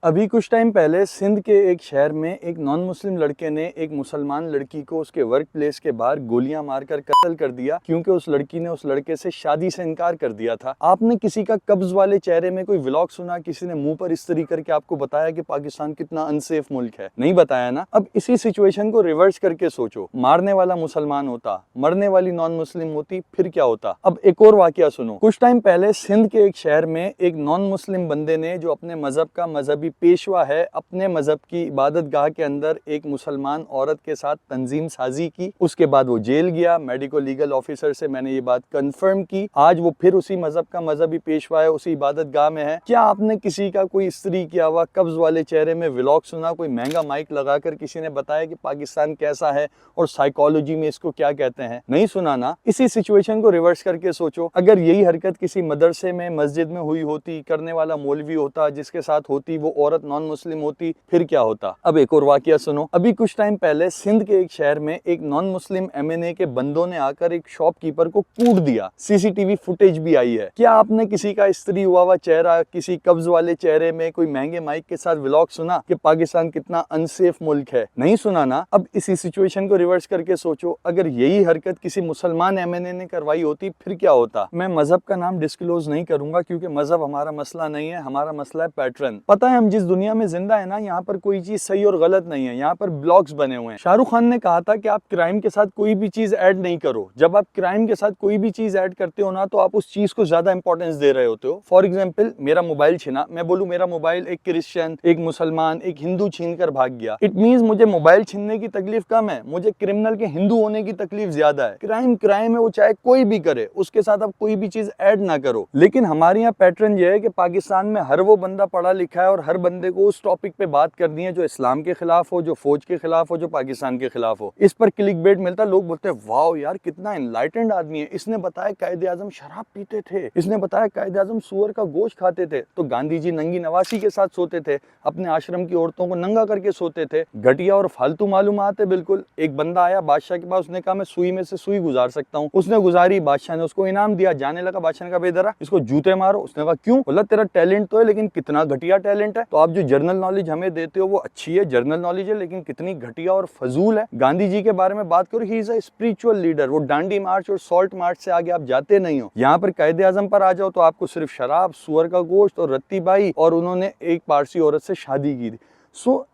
अभी कुछ टाइम पहले सिंध के एक शहर में एक नॉन मुस्लिम लड़के ने एक मुसलमान लड़की को उसके वर्क प्लेस के बाहर गोलियां मारकर कत्ल कर दिया क्योंकि उस लड़की ने उस लड़के से शादी से इनकार कर दिया था। आपने किसी का कब्ज वाले चेहरे में कोई व्लॉग सुना, किसी ने मुंह पर इस्त्री करके आपको बताया कि पाकिस्तान कितना अनसेफ मुल्क है? नहीं बताया ना। अब इसी सिचुएशन को रिवर्स करके सोचो, मारने वाला मुसलमान होता, मरने वाली नॉन मुस्लिम होती, फिर क्या होता? अब एक और वाकया सुनो। कुछ टाइम पहले सिंध के एक शहर में एक नॉन मुस्लिम बंदे ने, जो अपने मजहब का मजहबी पेशवा है, अपने मजहब की इबादत गाह के अंदर एक मुसलमान औरत के साथ तंजीम साजी की। उसके बाद वो जेल गया। मेडिको लीगल ऑफिसर से मैंने ये बात कंफर्म की। आज वो फिर उसी मजहब का मजहबी पेशवा है, उसी इबादत गाह में है। क्या आपने किसी का कोई इस्त्री किया हुआ कब्ज वाले चेहरे में व्लॉग सुना? कोई महंगा माइक लगाकर किसी ने बताया कि पाकिस्तान कैसा है और साइकोलॉजी में इसको क्या कहते हैं? नहीं सुना ना। इसी सिचुएशन को रिवर्स करके सोचो, अगर यही हरकत किसी मदरसे में, मस्जिद में हुई होती, करने वाला मौलवी होता, जिसके साथ होती वो औरत नॉन मुस्लिम होती, फिर क्या होता? अब एक और वाकया सुनो। अभी कुछ टाइम पहले सिंध के एक शहर में एक नॉन मुस्लिम एमएनए के बंदों ने आकर एक शॉपकीपर को कूट दिया। सीसीटीवी फुटेज भी आई है। क्या आपने किसी का इस्त्री हुआ चेहरा, किसी कब्ज वाले चेहरे में कोई महंगे माइक के साथ व्लॉग सुना कि पाकिस्तान कितना अनसेफ मुल्क है? नहीं सुना ना। अब इसी सिचुएशन को रिवर्स करके सोचो, अगर यही हरकत किसी मुसलमान एमएनए ने करवाई होती, फिर क्या होता? मैं मजहब का नाम डिस्क्लोज नहीं करूंगा क्योंकि मजहब हमारा मसला नहीं है, हमारा मसला है पैटर्न। पता है, हम जिस दुनिया में जिंदा है ना, यहाँ पर कोई चीज सही और गलत नहीं है। यहाँ पर ब्लॉग्स बने हुए हैं। शाहरुख खान ने कहा था कि आप क्राइम के साथ कोई भी चीज ऐड नहीं करो। जब आप क्राइम के साथ कोई भी चीज ऐड करते हो ना, तो आप उस चीज को ज्यादा इंपॉर्टेंस दे रहे होते हो। फॉर एग्जाम्पल, मेरा मोबाइल छीना, मैं बोलूं मेरा मोबाइल एक क्रिश्चियन, एक मुसलमान, एक हिंदू छीन कर भाग गया। इट मीन्स मुझे मोबाइल छीनने की तकलीफ कम है, मुझे क्रिमिनल के हिंदू होने की तकलीफ ज्यादा है। क्राइम क्राइम है, वो चाहे कोई भी करे, उसके साथ आप कोई भी चीज ऐड ना करो। लेकिन हमारे यहाँ पैटर्न ये है कि पाकिस्तान में हर वो बंदा पढ़ा लिखा है और हर बंदे को उस टॉपिक पे बात करनी है जो इस्लाम के खिलाफ हो, जो फौज के खिलाफ हो, जो पाकिस्तान के खिलाफ हो। इस पर क्लिक बेट मिलता, लोग बोलते हैं वाओ यार कितना एनलाइटेंड आदमी है, इसने बताया कायदे आजम शराब पीते थे, इसने बताया कायदे आजम सुअर का गोश्त खाते थे, तो गांधी जी नंगी नवासी के साथ सोते थे, अपने आश्रम की औरतों को नंगा करके सोते थे। घटिया और फालतू मालूमात है बिल्कुल। एक बंदा आया बादशाह के पास, उसने कहा मैं सुई में से सुई गुजार सकता हूँ। उसने गुजारी, बादशाह ने उसको इनाम दिया। जाने लगा, बादशाह ने कहा बेदरा इसको जूते मारो। उसने कहा क्यों? बोला तेरा टैलेंट तो है, लेकिन कितना घटिया टैलेंट है। तो आप जो जनरल नॉलेज हमें देते हो वो अच्छी है, जनरल नॉलेज है, लेकिन कितनी घटिया और फजूल है। गांधी जी के बारे में बात करो, he is a spiritual leader. वो डांडी मार्च और सॉल्ट मार्च से आगे आप जाते नहीं हो। यहाँ पर कायदे आजम पर आ जाओ तो आपको सिर्फ शराब, सुअर का गोश्त और रत्ती बाई, और उन्होंने एक पारसी औरत से शादी की थी।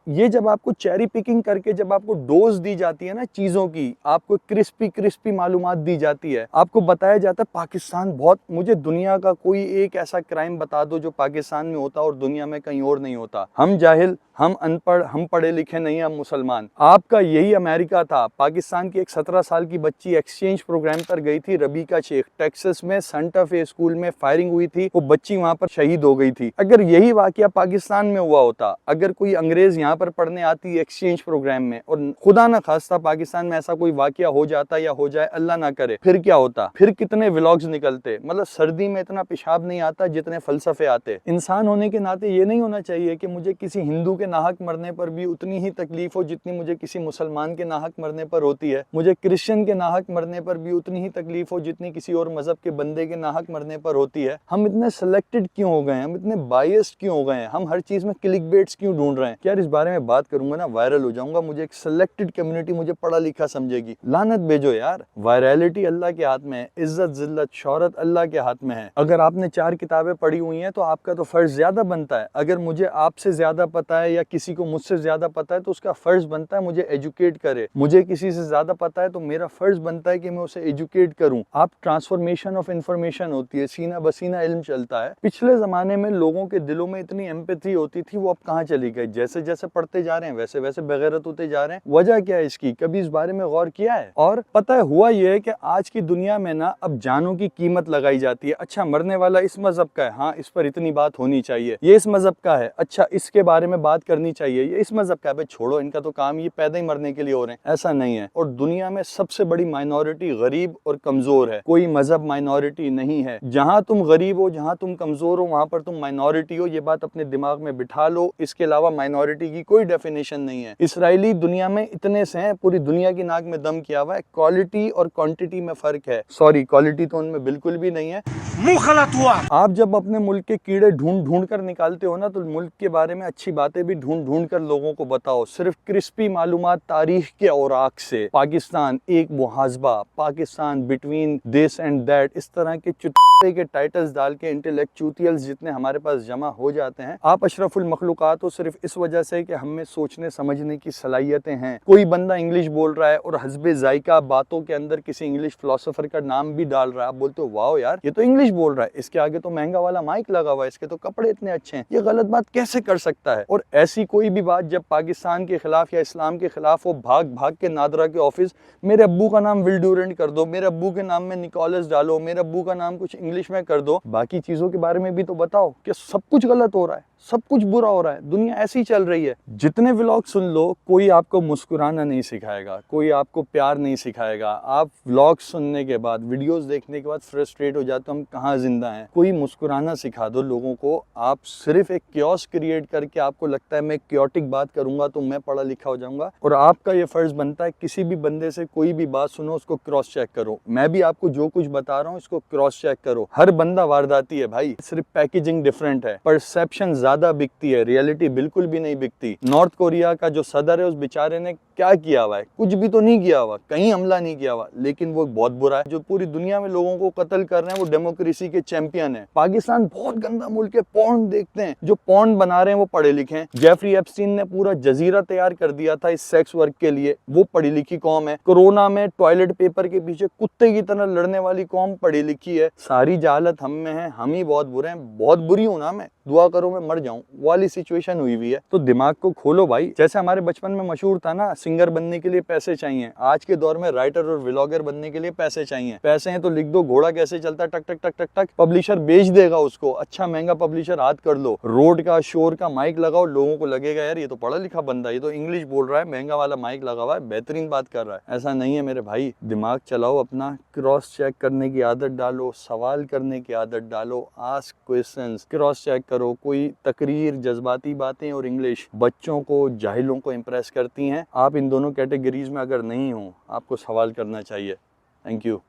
ये जब आपको चेरी पिकिंग करके, जब आपको डोज दी जाती है ना चीजों की, आपको क्रिस्पी क्रिस्पी मालूमात दी जाती है, आपको बताया जाता है पाकिस्तान बहुत, मुझे दुनिया का कोई एक ऐसा क्राइम बता दो जो पाकिस्तान में होता और दुनिया में कहीं और नहीं होता। हम जाहिल, हम अनपढ़, हम पढ़े लिखे नहीं, हम मुसलमान। आपका यही अमेरिका था। पाकिस्तान की एक 17 साल की बच्ची एक्सचेंज प्रोग्राम पर गई थी, रबीका शेख। टेक्सास में सेंटा फे स्कूल में फायरिंग हुई थी, वो बच्ची वहां पर शहीद हो गई थी। अगर यही वाकया पाकिस्तान में हुआ होता, अगर कोई अंग्रेज यहाँ पर पढ़ने आती एक्सचेंज प्रोग्राम में, और खुदा ना खास्ता पाकिस्तान में ऐसा कोई वाकया हो जाता या हो जाए, अल्लाह ना करे, फिर क्या होता? फिर कितने व्लॉग्स निकलते। मतलब सर्दी में इतना पेशाब नहीं आता जितने फलसफे आते। इंसान होने के नाते ये नहीं होना चाहिए कि मुझे किसी हिंदू के नाहक मरने पर भी उतनी ही तकलीफ हो जितनी मुझे किसी मुसलमान के नाहक मरने पर होती है। मुझे क्रिश्चियन के नाहक मरने पर भी उतनी ही तकलीफ हो जितनी किसी और मजहब के बंदे के नाहक मरने पर होती है। हम इतने सिलेक्टेड क्यों हो गए हैं? हम इतने बायस्ड क्यों हो गए हैं? हम हर चीज में क्लिक बेट्स क्यों ढूंढ रहे हैं? यार इस बारे में बात करूंगा ना, वायरल हो जाऊंगा। मुझे एक सिलेक्टेड कम्युनिटी मुझे पढ़ा लिखा समझेगी। लानत भेजो यार। वायरलिटी अल्लाह के हाथ में है, इज्जत जिल्लत शोहरत अल्लाह के हाथ में है। अगर आपने 4 किताबें पढ़ी हुई हैं तो आपका तो फर्ज ज्यादा बनता है। अगर मुझे आपसे ज्यादा पता है या किसी को मुझसे ज्यादा पता है तो उसका फर्ज बनता है मुझे एजुकेट करे। मुझे किसी से ज्यादा पता है तो मेरा फर्ज बनता है कि मैं उसे एजुकेट करूं। आप ट्रांसफॉर्मेशन ऑफ इंफॉर्मेशन होती है, सीना बसीना इल्म चलता है। पिछले जमाने में लोगों के दिलों में इतनी एम्पैथी होती थी, वो अब कहाँ चली गई? जैसे जैसे पढ़ते जा रहे हैं वैसे वैसे बेगैरत होते जा रहे हैं। वजह क्या है इसकी? कभी इस बारे में गौर किया है? और पता है हुआ ये है कि आज की दुनिया में ना अब जानों की कीमत लगाई जाती है। अच्छा मरने वाला इस मजहब का है, हाँ इस पर इतनी बात होनी चाहिए। ये इस मजहब का है, अच्छा इसके बारे में बात बात करनी चाहिए, ये इस मजहब का है, छोड़ो इनका तो काम ये पैदा ही मरने के लिए हो रहे हैं, ऐसा नहीं है। और दुनिया में सबसे बड़ी माइनॉरिटी गरीब और कमजोर है, कोई मजहब माइनॉरिटी नहीं है। जहां तुम गरीब हो, जहां तुम कमजोर हो, वहां पर तुम माइनॉरिटी हो, ये बात अपने दिमाग में बिठा लो। इसके अलावा माइनॉरिटी की कोई डेफिनेशन नहीं है। इसराइली दुनिया में इतने से हैं, पूरी दुनिया की नाक में दम किया हुआ है। क्वालिटी और क्वांटिटी में फर्क है, सॉरी क्वालिटी तो उनमें बिल्कुल भी नहीं है। मुंह गलत हुआ। आप जब अपने मुल्क के कीड़े ढूंढ ढूंढ कर निकालते हो ना, तो मुल्क के बारे में अच्छी बातें भी ढूंढ ढूंढ कर लोगों को बताओ। सिर्फ क्रिस्पी मालूमात तारीख के औराक से, पाकिस्तान एक मुहाजबा, Pakistan between this and that, इस तरह के चुटकुले के टाइटल्स डाल के इंटेलेक्चुअल्स जितने हमारे पास जमा हो जाते हैं। आप अशरफुल मखलूकात हो सिर्फ इस वजह से कि हमें सोचने समझने की सलाहियतें हैं। कोई बंदा इंग्लिश बोल रहा है और हस्बे जायका बातों के अंदर किसी इंग्लिश फिलोसोफर का नाम भी डाल रहा है, आप बोलते हो वाओ यार ये तो इंग्लिश बोल रहा है, इसके आगे तो महंगा वाला माइक लगा हुआ है, इसके तो कपड़े इतने अच्छे हैं, ये गलत बात कैसे कर सकता है। और ऐसी कोई भी बात जब पाकिस्तान के खिलाफ या इस्लाम के खिलाफ हो, भाग भाग के नादरा के ऑफिस, मेरे अब्बू का नाम विल ड्यूरेंट कर दो, मेरे अब्बू के नाम में निकोलस डालो, मेरे अब्बू का नाम कुछ इंग्लिश में कर दो, बाकी चीजों के बारे में भी तो बताओ कि सब कुछ गलत हो रहा है, सब कुछ बुरा हो रहा है, दुनिया ऐसी चल रही है। जितने व्लॉग सुन लो, कोई आपको मुस्कुराना नहीं सिखाएगा, कोई आपको प्यार नहीं सिखाएगा। आप व्लॉग सुनने के बाद, वीडियोस देखने के बाद फ्रस्ट्रेट हो जाते हो, हम कहाँ जिंदा हैं। कोई मुस्कुराना सिखा दो लोगों को। आप सिर्फ एक क्योस क्रिएट करके आपको लगता है मैं क्योटिक बात करूंगा तो मैं पढ़ा लिखा हो जाऊंगा, और आपका ये फर्ज बनता है किसी भी बंदे से कोई भी बात सुनो उसको क्रॉस चेक करो। मैं भी आपको जो कुछ बता रहा हूँ इसको क्रॉस चेक करो। हर बंदा वारदाती है भाई, सिर्फ पैकेजिंग डिफरेंट है, परसेप्शन ज्यादा बिकती है, रियलिटी बिल्कुल भी नहीं बिकती। नॉर्थ कोरिया का जो सदर है उस बेचारे ने क्या किया हुआ है, कुछ भी तो नहीं किया हुआ, कहीं हमला नहीं किया हुआ, लेकिन वो बहुत बुरा है। जो पूरी दुनिया में लोगों को कत्ल कर रहे हैं वो डेमोक्रेसी के चैंपियन है। पाकिस्तान बहुत गंदा मुल्क है, पॉर्न देखते हैं, जो पॉर्न बना रहे हैं वो पढ़े लिखे हैं। जेफरी एप्स्टीन ने पूरा जजीरा तैयार कर दिया था इस सेक्स वर्क के लिए, वो पढ़ी लिखी कौम है। कोरोना में टॉयलेट पेपर के पीछे कुत्ते की तरह लड़ने वाली कौम पढ़ी लिखी है। सारी जहालत हम में है, हम ही बहुत बुरे हैं, बहुत बुरी हूं ना मैं, दुआ करो मैं मर जाऊं वाली सिचुएशन हुई हुई है। तो दिमाग को खोलो भाई। जैसे हमारे बचपन में मशहूर था ना, सिंगर बनने के लिए पैसे चाहिए, आज के दौर में राइटर और व्लॉगर बनने के लिए पैसे चाहिए। पैसे हैं तो लिख दो घोड़ा कैसे चलता, टक टक टक टक टक, पब्लिशर बेच देगा उसको, अच्छा महंगा पब्लिशर हाथ कर लो, रोड का शोर का माइक लगाओ, लोगों को लगेगा यार ये तो पढ़ा लिखा बंदा, ये तो इंग्लिश बोल रहा है, महंगा वाला माइक लगा हुआ है, बेहतरीन बात कर रहा है। ऐसा नहीं है मेरे भाई, दिमाग चलाओ अपना, क्रॉस चेक करने की आदत डालो, सवाल करने की आदत डालो, आस्क क्वेश्चंस, क्रॉस चेक करो। कोई तकरीर, जज्बाती बातें और इंग्लिश बच्चों को, जाहिलों को इम्प्रेस करती हैं। आप इन दोनों कैटेगरीज में अगर नहीं हो, आपको सवाल करना चाहिए। Thank you.